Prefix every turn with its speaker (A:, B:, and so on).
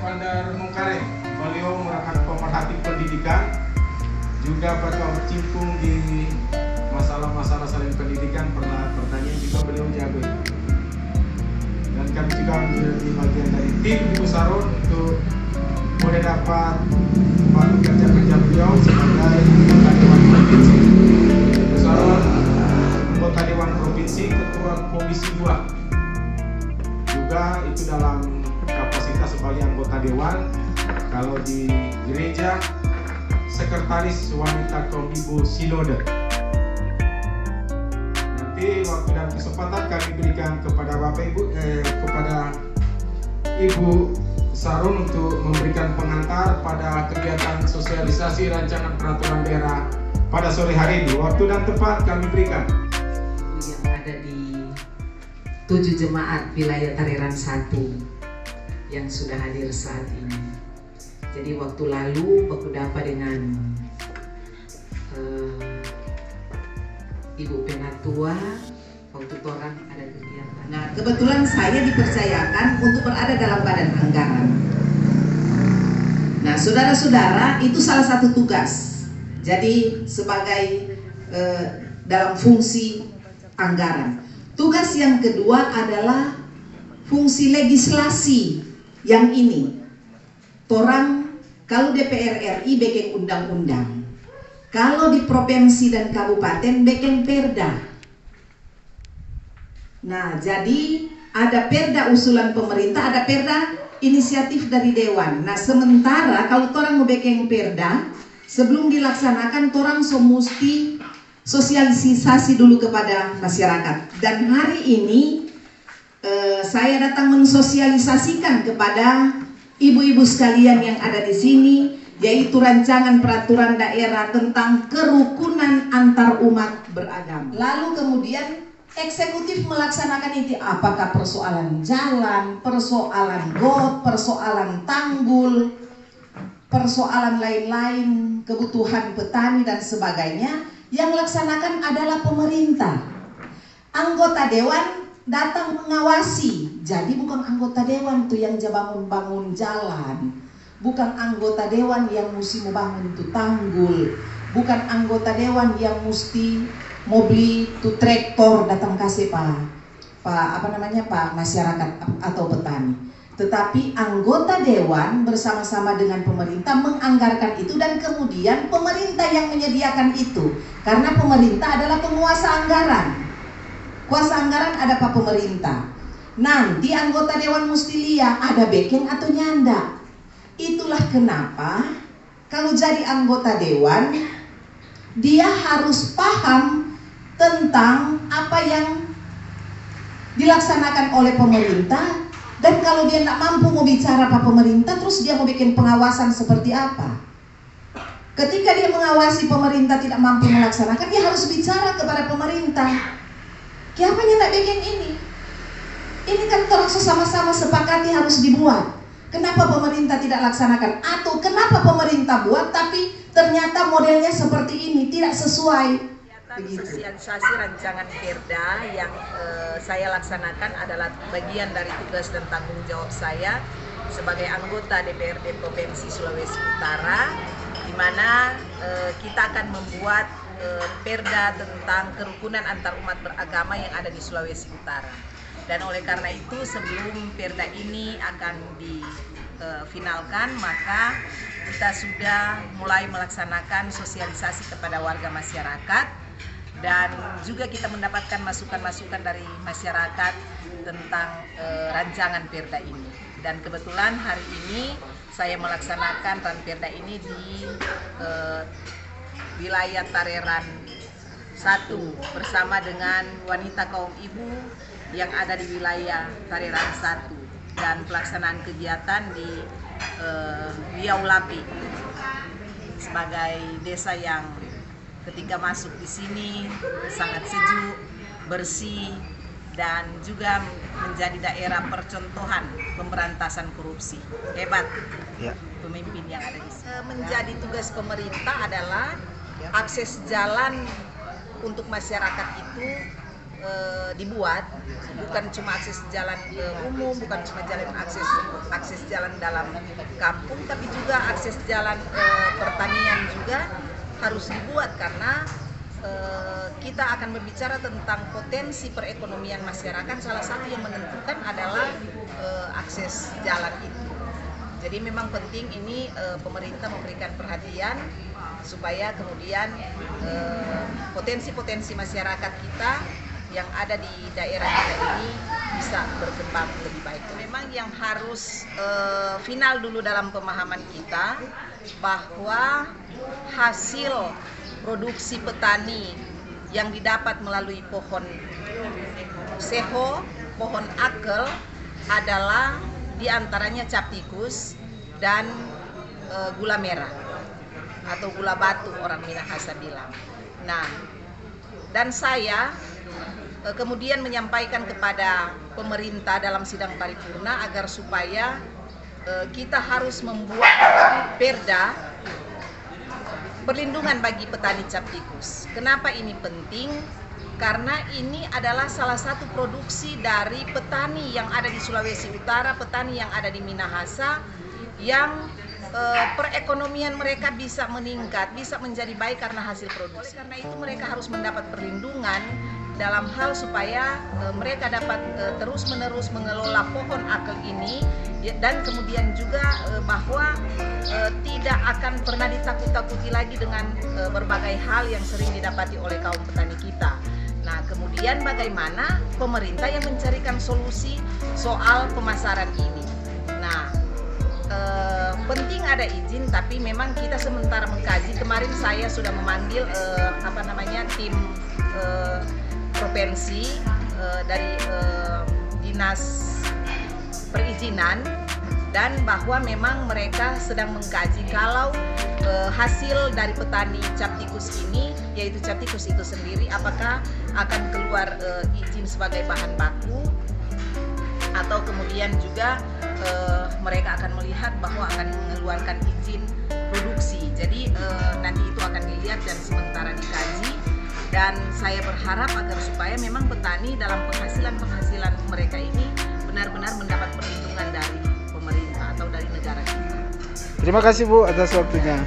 A: Bandar Mungkare. Beliau merupakan pemerhati pendidikan, juga berkecimpung di masalah-masalah selain pendidikan, pertanian juga beliau jago. Dan kami juga menjadi bagian dari tim Ibu Sarun untuk boleh dapat membantu kerja-kerja beliau sebagai anggota Dewan Provinsi. Ibu Sarun anggota Dewan Provinsi, Ketua Komisi 2. Juga itu dalam kapasitas sebagai anggota Dewan. Kalau di gereja, Sekretaris Wanita Kaum Ibu Sinode. Nanti waktu dan kesempatan kami berikan kepada Bapak Ibu, kepada Ibu Sarun untuk memberikan pengantar pada kegiatan sosialisasi rancangan peraturan daerah pada sore hari ini. Waktu dan tempat kami berikan.
B: Yang ada di 7 jemaat wilayah Tareran 1 yang sudah hadir saat ini. Jadi waktu lalu Baku Dapa dengan Ibu Penatua waktu orang ada kegiatan.
C: Nah, kebetulan saya dipercayakan untuk berada dalam badan anggaran. Nah, saudara-saudara, itu salah satu tugas. Jadi sebagai dalam fungsi anggaran. Tugas yang kedua adalah fungsi legislasi yang ini. Torang kalau DPR RI bikin undang-undang, kalau di provinsi dan kabupaten bikin perda. Nah, jadi ada perda usulan pemerintah, ada perda inisiatif dari dewan. Nah, sementara kalau torang mau bikin perda, sebelum dilaksanakan torang mesti sosialisasi dulu kepada masyarakat. Dan hari ini saya datang mensosialisasikan kepada ibu-ibu sekalian yang ada di sini, yaitu rancangan peraturan daerah tentang kerukunan antar umat beragama. Lalu kemudian eksekutif melaksanakan itu, apakah persoalan jalan, persoalan got, persoalan tanggul, persoalan lain-lain, kebutuhan petani dan sebagainya, yang melaksanakan adalah pemerintah. Anggota dewan datang mengawasi, jadi bukan anggota dewan tuh yang bangun-bangun jalan, bukan anggota dewan yang mesti membangun tuh tanggul, bukan anggota dewan yang mesti mau beli tuh traktor datang kasih pak masyarakat atau petani. Tetapi anggota dewan bersama-sama dengan pemerintah menganggarkan itu, dan kemudian pemerintah yang menyediakan itu, karena pemerintah adalah penguasa anggaran. Kuasa anggaran ada pak pemerintah. Nanti anggota dewan mesti lihat ada backing atau nyanda. Itulah kenapa kalau jadi anggota dewan dia harus paham tentang apa yang dilaksanakan oleh pemerintah. Dan kalau dia tidak mampu mau bicara pak pemerintah, terus dia mau bikin pengawasan seperti apa? Ketika dia mengawasi pemerintah tidak mampu melaksanakan, dia harus bicara kepada pemerintah. Kenapanya nak bikin ini? Ini kan orang sama-sama sepakati harus dibuat. Kenapa pemerintah tidak laksanakan? Atau kenapa pemerintah buat tapi ternyata modelnya seperti ini, tidak sesuai? Begitu.
D: Sosialisasi rancangan perda yang saya laksanakan adalah bagian dari tugas dan tanggung jawab saya sebagai anggota DPRD Provinsi Sulawesi Utara, di mana kita akan membuat perda tentang kerukunan antar umat beragama yang ada di Sulawesi Utara. Dan oleh karena itu, sebelum perda ini akan difinalkan, maka kita sudah mulai melaksanakan sosialisasi kepada warga masyarakat, dan juga kita mendapatkan masukan-masukan dari masyarakat tentang rancangan perda ini. Dan kebetulan hari ini saya melaksanakan ranperda ini di wilayah Tareran 1 bersama dengan wanita kaum ibu yang ada di wilayah Tareran 1, dan pelaksanaan kegiatan di Riau-Lapi sebagai desa yang ketika masuk di sini sangat sejuk, bersih, dan juga menjadi daerah percontohan pemberantasan korupsi. Hebat pemimpin yang ada di sini. Menjadi tugas pemerintah adalah akses jalan untuk masyarakat itu dibuat, bukan cuma akses jalan umum, bukan cuma jalan akses jalan dalam kampung, tapi juga akses jalan pertanian juga harus dibuat, karena kita akan berbicara tentang potensi perekonomian masyarakat. Salah satu yang menentukan adalah akses jalan itu. Jadi memang penting ini pemerintah memberikan perhatian supaya kemudian potensi-potensi masyarakat kita yang ada di daerah kita ini bisa berkembang lebih baik. Memang yang harus final dulu dalam pemahaman kita bahwa hasil produksi petani yang didapat melalui pohon seho, pohon akel adalah diantaranya cap tikus dan gula merah atau gula batu orang Minahasa bilang. Nah, dan saya kemudian menyampaikan kepada pemerintah dalam sidang paripurna agar supaya kita harus membuat perda perlindungan bagi petani cap tikus. Kenapa ini penting? Karena ini adalah salah satu produksi dari petani yang ada di Sulawesi Utara, petani yang ada di Minahasa, yang perekonomian mereka bisa meningkat, bisa menjadi baik karena hasil produksi. Karena itu mereka harus mendapat perlindungan dalam hal supaya mereka dapat terus-menerus mengelola pohon akel ini, dan kemudian juga bahwa tidak akan pernah ditakut-takuti lagi dengan berbagai hal yang sering didapati oleh kaum petani kita. Nah, kemudian bagaimana pemerintah yang mencarikan solusi soal pemasaran ini. Nah, penting ada izin, tapi memang kita sementara mengkaji. Kemarin saya sudah memanggil tim provinsi dari dinas perizinan, dan bahwa memang mereka sedang mengkaji kalau hasil dari petani cap tikus ini, yaitu cap tikus itu sendiri, apakah akan keluar izin sebagai bahan baku, atau kemudian juga mereka akan melihat bahwa akan mengeluarkan izin produksi. Jadi nanti itu akan dilihat dan sementara dikaji, dan saya berharap agar supaya memang petani dalam penghasilan mereka ini benar-benar mendapat perlindungan dari pemerintah atau dari negara kita.
A: Terima kasih Bu atas waktunya.